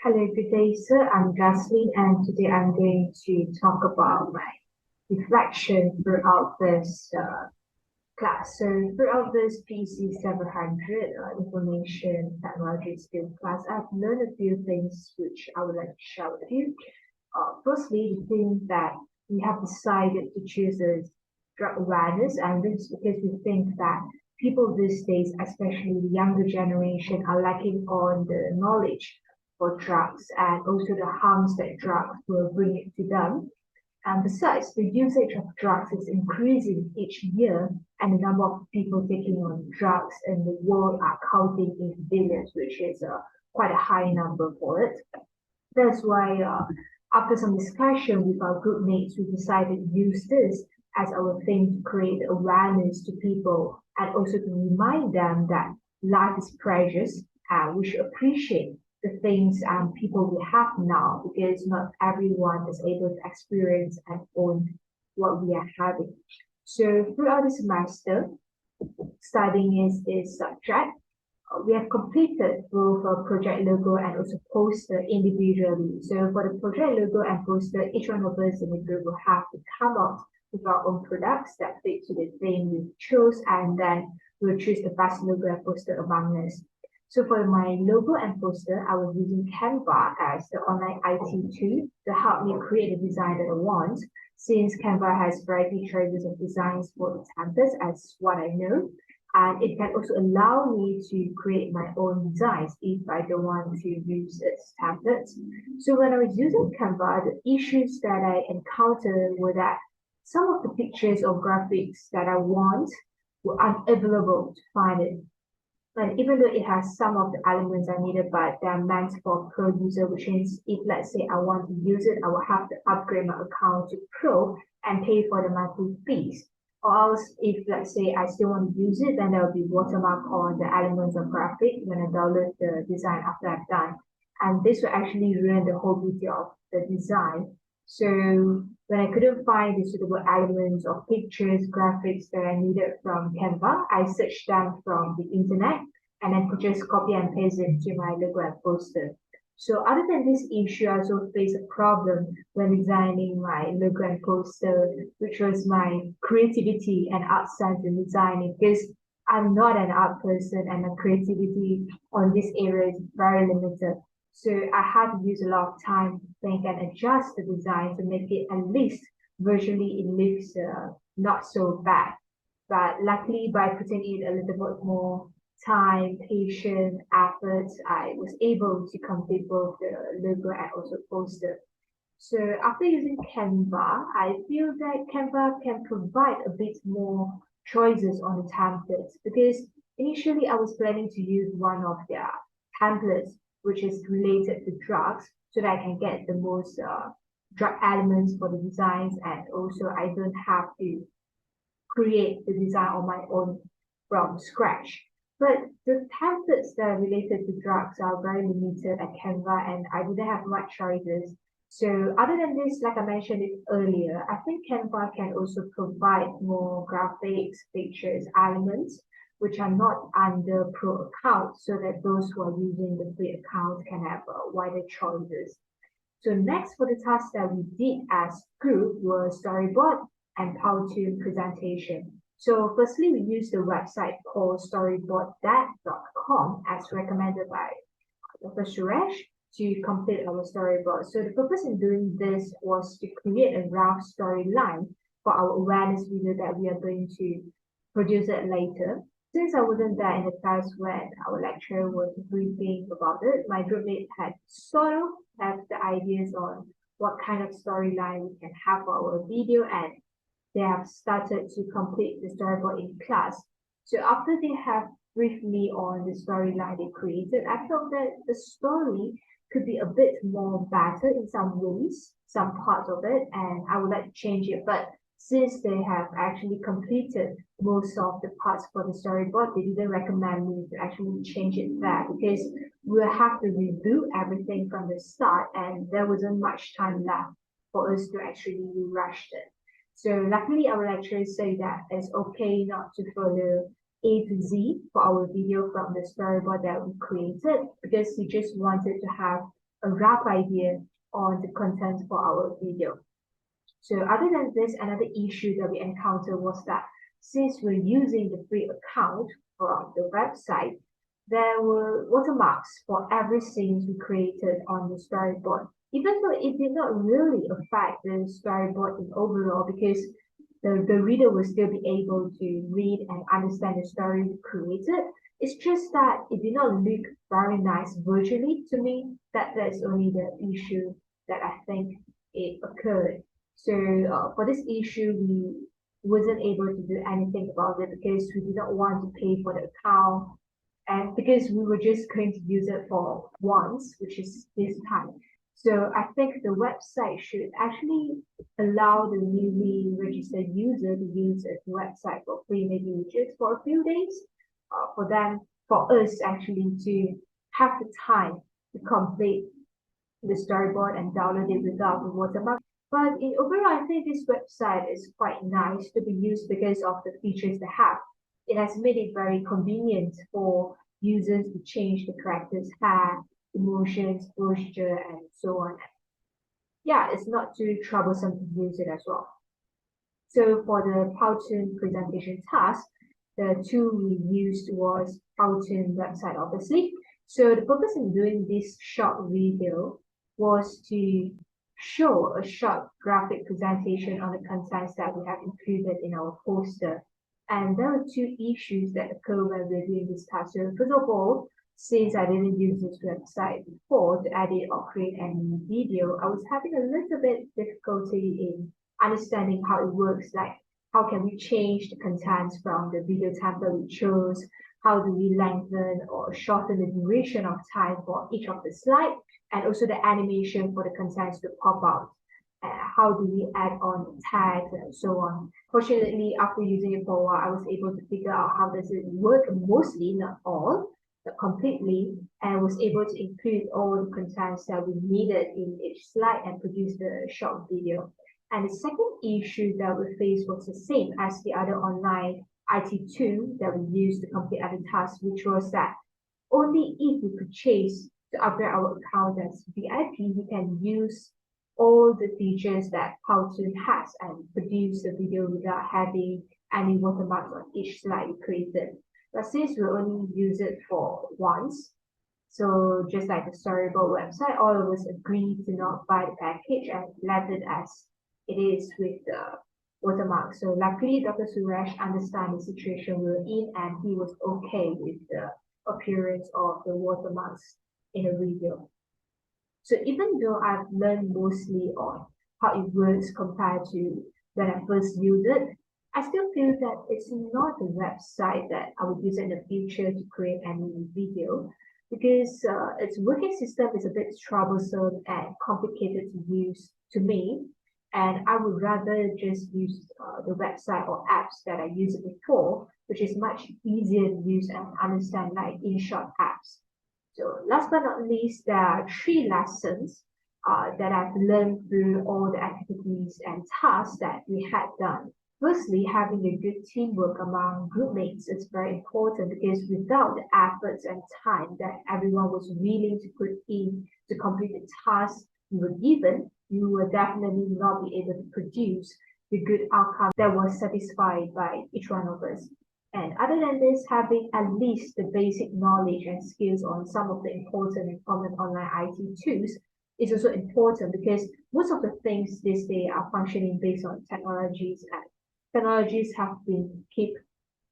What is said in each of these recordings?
Hello, good day, sir. I'm Jocelyn, and today I'm going to talk about my reflection throughout this class. So, throughout this PEC700 Information Technology Skill class, I've learned a few things which I would like to share with you. Firstly, the thing that we have decided to choose is drug awareness, and this is because we think that people these days, especially the younger generation, are lacking on the knowledge for drugs and also the harms that drugs will bring it to them. And besides, the usage of drugs is increasing each year, and the number of people taking on drugs in the world are counting in billions, which is quite a high number for it. That's why, after some discussion with our group mates, we decided to use this as our thing to create awareness to people and also to remind them that life is precious and we should appreciate the things and people we have now because not everyone is able to experience and own what we are having. So throughout the semester, studying is this subject, we have completed both a project logo and also poster individually. So for the project logo and poster, each one of us in the group will have to come up with our own products that fit to the theme we chose, and then we'll choose the best logo and poster among us. So for my logo and poster, I was using Canva as the online IT tool to help me create the design that I want. Since Canva has variety choices of designs for the templates, as what I know, and it can also allow me to create my own designs if I don't want to use its templates. So when I was using Canva, the issues that I encountered were that some of the pictures or graphics that I want were unavailable to find it. And even though it has some of the elements I needed, but they're meant for pro user, which means if let's say I want to use it, I will have to upgrade my account to pro and pay for the monthly fees. Or else, if let's say I still want to use it, then there will be watermark on the elements of graphic when I download the design after I've done. And this will actually ruin the whole beauty of the design. So when I couldn't find the suitable elements of pictures, graphics that I needed from Canva, I searched them from the internet and then could just copy and paste it to my logo and poster. So other than this issue, I also faced a problem when designing my logo and poster, which was my creativity and art sense in designing, because I'm not an art person and my creativity on this area is very limited. So I had to use a lot of time to think and adjust the design to make it at least visually it looks not so bad. But luckily, by putting in a little bit more time, patience, effort, I was able to complete both the logo and also poster. So after using Canva, I feel that Canva can provide a bit more choices on the templates because initially I was planning to use one of their templates which is related to drugs so that I can get the most drug elements for the designs and also I don't have to create the design on my own from scratch. But the templates that are related to drugs are very limited at Canva and I didn't have much choices. So other than this, like I mentioned it earlier, I think Canva can also provide more graphics, pictures, elements, which are not under pro account so that those who are using the free account can have wider choices. So next for the tasks that we did as group were storyboard and PowerTune presentation. So firstly, we used the website called storyboarddad.com as recommended by Dr. Suresh to complete our storyboard. So the purpose in doing this was to create a rough storyline for our awareness video that we are going to produce it later. Since I wasn't there in the class when our lecturer was briefing about it, my groupmate had sort of have the ideas on what kind of storyline we can have for our video, and they have started to complete the storyboard in class. So after they have briefed me on the storyline they created, I felt that the story could be a bit more better in some ways, some parts of it, and I would like to change it. But since they have actually completed most of the parts for the storyboard, they didn't recommend me to actually change it there because we'll have to redo everything from the start and there wasn't much time left for us to actually rush it. So luckily our lecturers say that it's okay not to follow A to Z for our video from the storyboard that we created because we just wanted to have a rough idea on the content for our video. So other than this, another issue that we encountered was that since we're using the free account for the website, there were watermarks for every scene we created on the storyboard, even though it did not really affect the storyboard in overall because the reader will still be able to read and understand the story we created. It's just that it did not look very nice visually to me. That's only the issue that I think it occurred. So for this issue, we wasn't able to do anything about it because we did not want to pay for the account and because we were just going to use it for once, which is this time. So I think the website should actually allow the newly registered user to use the website for free, maybe just for a few days, for us actually to have the time to complete the storyboard and download it without the watermark. But in overall, I think this website is quite nice to be used because of the features they have. It has made it very convenient for users to change the character's hair, emotions, posture, and so on. Yeah, it's not too troublesome to use it as well. So for the Powtoon presentation task, the tool we used was Powtoon website, obviously. So the purpose in doing this short video was to show a short graphic presentation on the contents that we have included in our poster. And there are two issues that occur when we're doing this task. So first of all, since I didn't use this website before to edit or create any video, I was having a little bit difficulty in understanding how it works, like how can we change the contents from the video template we chose, how do we lengthen or shorten the duration of time for each of the slides, and also the animation for the contents to pop out. How do we add on tags and so on. Fortunately, after using it for a while, I was able to figure out how does it work mostly, not all, but completely, and was able to include all the contents that we needed in each slide and produce the short video. And the second issue that we faced was the same as the other online IT tool that we used to complete other tasks, which was that only if we purchase to upgrade our account as VIP, we can use all the features that Powtoon has and produce the video without having any watermarks on each slide we created. But since we only use it for once, so just like the storyboard website, all of us agreed to not buy the package and left it as it is with the watermark. So luckily, Dr. Suresh understands the situation we were in and he was okay with the appearance of the watermarks in the video. So even though I've learned mostly on how it works compared to when I first used it, I still feel that it's not a website that I would use in the future to create any video because its working system is a bit troublesome and complicated to use to me. And I would rather just use the website or apps that I used before, which is much easier to use and understand, like InShot apps. So last but not least, there are 3 lessons that I've learned through all the activities and tasks that we had done. Firstly, having a good teamwork among groupmates is very important because without the efforts and time that everyone was willing to put in to complete the task you were given, you will definitely not be able to produce the good outcome that was satisfied by each one of us. And other than this, having at least the basic knowledge and skills on some of the important and common online IT tools is also important because most of the things this day are functioning based on technologies and technologies have been keep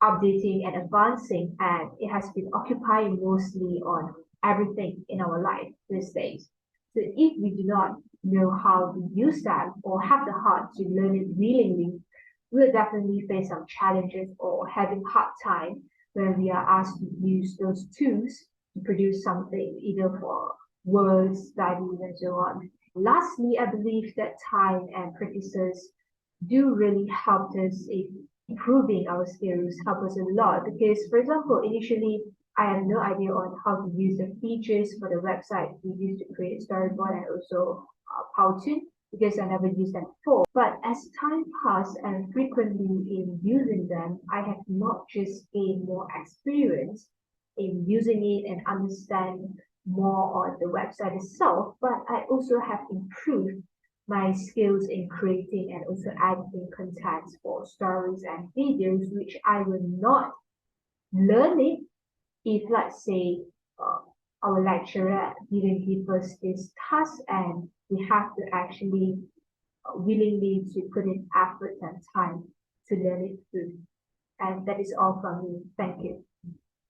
updating and advancing and it has been occupying mostly on everything in our life these days. So if we do not know how to use that or have the heart to learn it willingly, we'll definitely face some challenges or having hard time when we are asked to use those tools to produce something, either for work, studies, and so on. Lastly, I believe that time and practices do really help us in improving our skills, help us a lot. Because, for example, initially, I had no idea on how to use the features for the website we used to create storyboard and also Powtoon because I never used them before. But as time passed and frequently in using them, I have not just gained more experience in using it and understand more on the website itself, but I also have improved my skills in creating and also editing content for stories and videos, which I will not learn it if, let's say, our lecturer didn't give us this task and we have to actually willingly to put in effort and time to learn it through. And that is all from me. Thank you.